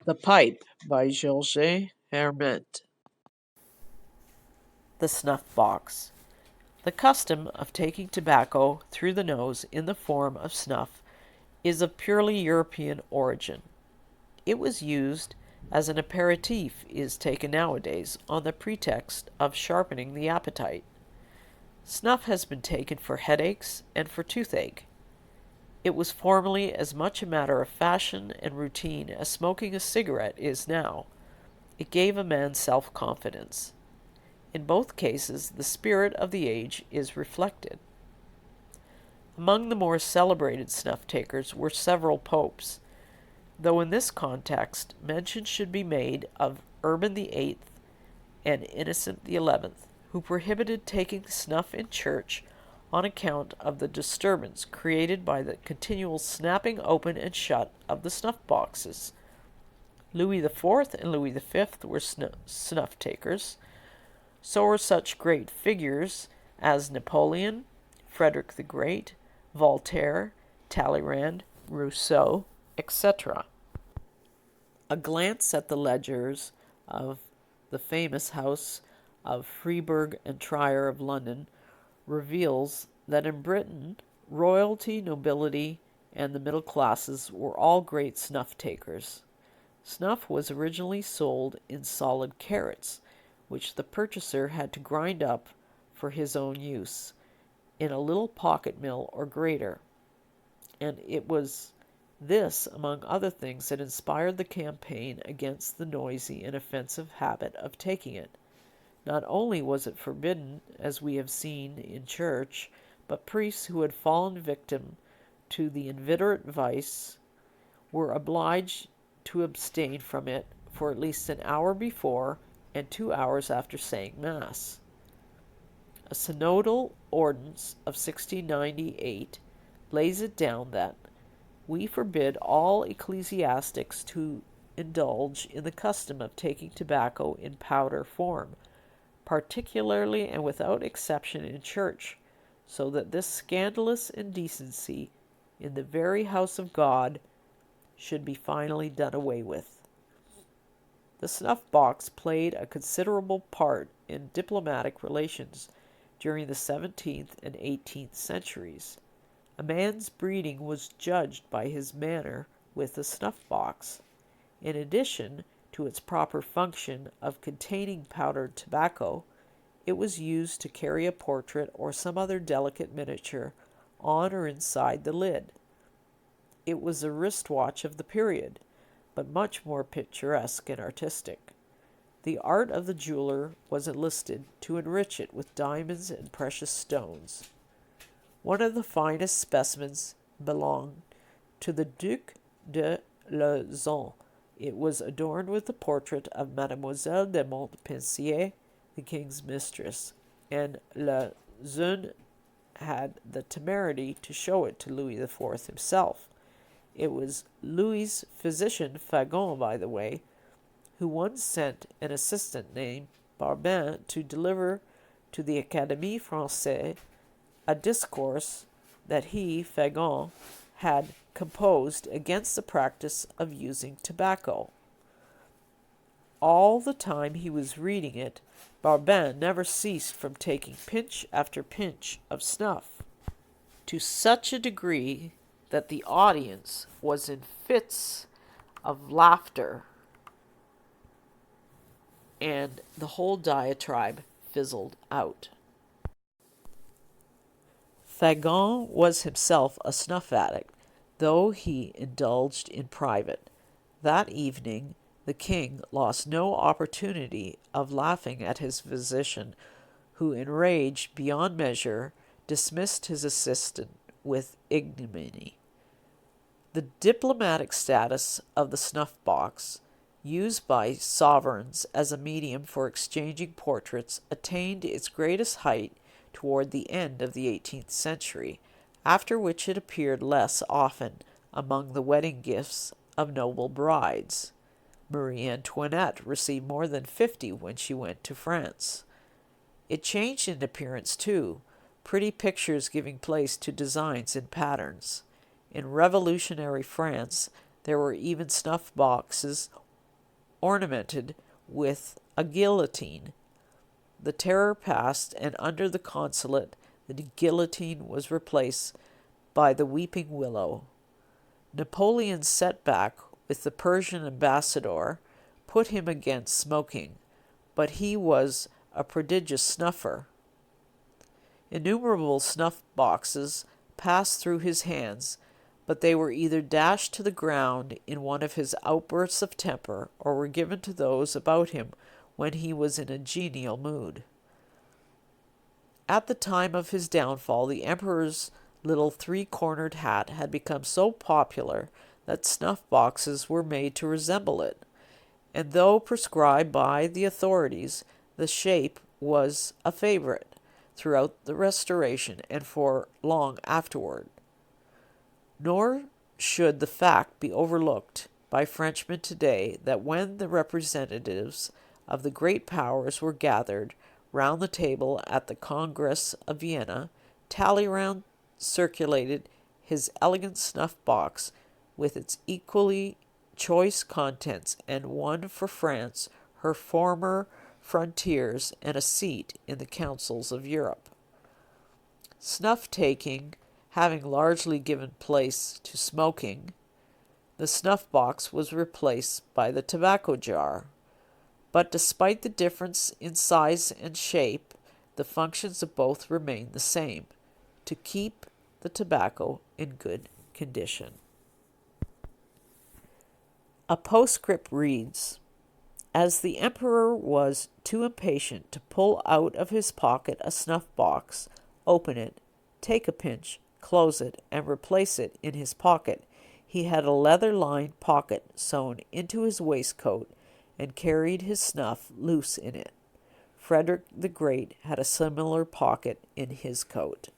The Pipe by Georges Herment. The Snuff-Box. The custom of taking tobacco through the nose in the form of snuff is of purely European origin. It was used as an aperitif is taken nowadays on the pretext of sharpening the appetite. Snuff has been taken for headaches and for toothache. It was formerly as much a matter of fashion and routine as smoking a cigarette is now. It gave a man self-confidence. In both cases, the spirit of the age is reflected. Among the more celebrated snuff-takers were several popes, though in this context mention should be made of Urban VIII and Innocent XI, who prohibited taking snuff in church on account of the disturbance created by the continual snapping open and shut of the snuff-boxes. Louis IV and Louis V were snuff-takers. So were such great figures as Napoleon, Frederick the Great, Voltaire, Talleyrand, Rousseau, etc. A glance at the ledgers of the famous house of Freeburg and Trier of London reveals that in Britain royalty, nobility, and the middle classes were all great snuff-takers. Snuff was originally sold in solid carrots, which the purchaser had to grind up for his own use, in a little pocket mill or grater. And it was this, among other things, that inspired the campaign against the noisy and offensive habit of taking it. Not only was it forbidden, as we have seen, in church, but priests who had fallen victim to the inveterate vice were obliged to abstain from it for at least an hour before and 2 hours after saying Mass. A synodal ordinance of 1698 lays it down that we forbid all ecclesiastics to indulge in the custom of taking tobacco in powder form, particularly and without exception in church, so that this scandalous indecency in the very house of God should be finally done away with. The snuff-box played a considerable part in diplomatic relations during the 17th and 18th centuries. A man's breeding was judged by his manner with the snuff-box. In addition to its proper function of containing powdered tobacco, it was used to carry a portrait or some other delicate miniature on or inside the lid. It was a wristwatch of the period, but much more picturesque and artistic. The art of the jeweler was enlisted to enrich it with diamonds and precious stones. One of the finest specimens belonged to the Duc de Lauzun. It was adorned with the portrait of Mademoiselle de Montpensier, the king's mistress, and Lauzun had the temerity to show it to Louis IV himself. It was Louis's physician, Fagon, by the way, who once sent an assistant named Barbin to deliver to the Académie Française a discourse that he, Fagon, had composed against the practice of using tobacco. All the time he was reading it, Barbin never ceased from taking pinch after pinch of snuff, to such a degree that the audience was in fits of laughter, and the whole diatribe fizzled out. Fagon was himself a snuff addict, though he indulged in private. That evening the king lost no opportunity of laughing at his physician, who, enraged beyond measure, dismissed his assistant with ignominy. The diplomatic status of the snuff-box, used by sovereigns as a medium for exchanging portraits, attained its greatest height toward the end of the 18th century, after which it appeared less often among the wedding gifts of noble brides. Marie Antoinette received more than 50 when she went to France. It changed in appearance, too, pretty pictures giving place to designs and patterns. In revolutionary France, there were even snuff boxes ornamented with a guillotine. The terror passed, and under the consulate the guillotine was replaced by the weeping willow. Napoleon's setback with the Persian ambassador put him against smoking, but he was a prodigious snuffer. Innumerable snuff boxes passed through his hands, but they were either dashed to the ground in one of his outbursts of temper, or were given to those about him when he was in a genial mood. At the time of his downfall, the emperor's little three-cornered hat had become so popular that snuff-boxes were made to resemble it, and though prescribed by the authorities, the shape was a favorite throughout the Restoration and for long afterward. Nor should the fact be overlooked by Frenchmen today that when the representatives of the great powers were gathered round the table at the Congress of Vienna, Talleyrand circulated his elegant snuff-box with its equally choice contents, and won for France her former frontiers and a seat in the councils of Europe. Snuff-taking having largely given place to smoking, the snuff-box was replaced by the tobacco jar. But despite the difference in size and shape, the functions of both remain the same: to keep the tobacco in good condition. A postscript reads, "As the emperor was too impatient to pull out of his pocket a snuff-box, open it, take a pinch, close it, and replace it in his pocket, he had a leather-lined pocket sewn into his waistcoat, and carried his snuff loose in it. Frederick the Great had a similar pocket in his coat."